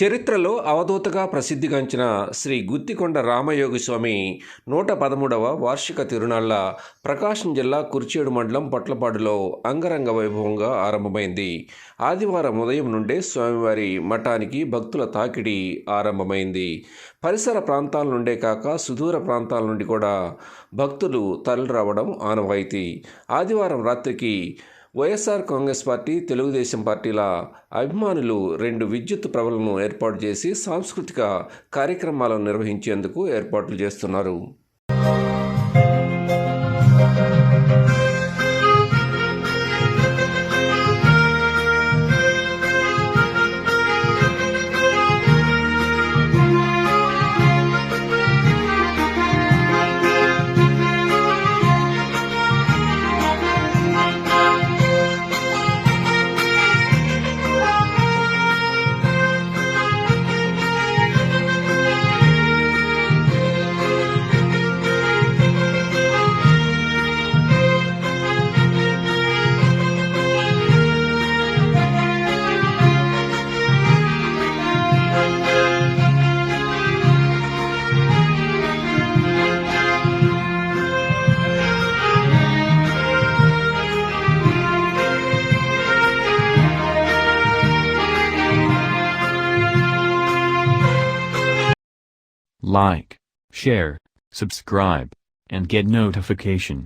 చరిత్రలో అవధూతగా ప్రసిద్ధిగాంచిన శ్రీ గుత్తికొండ రామయోగిస్వామి 113వ వార్షిక తిరునాళ్ల ప్రకాశం జిల్లా కుర్చేడు మండలం పొట్లపాడులో అంగరంగ వైభవంగా ఆరంభమైంది. ఆదివారం ఉదయం నుండే స్వామివారి మఠానికి భక్తుల తాకిడి ఆరంభమైంది. పరిసర ప్రాంతాల నుండే కాక సుదూర ప్రాంతాల నుండి కూడా భక్తులు తరలిరావడం ఆనవాయితీ. ఆదివారం రాత్రికి వైఎస్ఆర్ కాంగ్రెస్ పార్టీ, తెలుగుదేశం పార్టీల అభిమానులు 2 విద్యుత్ ప్రభలను ఏర్పాటు చేసి సాంస్కృతిక కార్యక్రమాలను నిర్వహించేందుకు ఏర్పాట్లు చేస్తున్నారు. Like, share, subscribe, and get notification.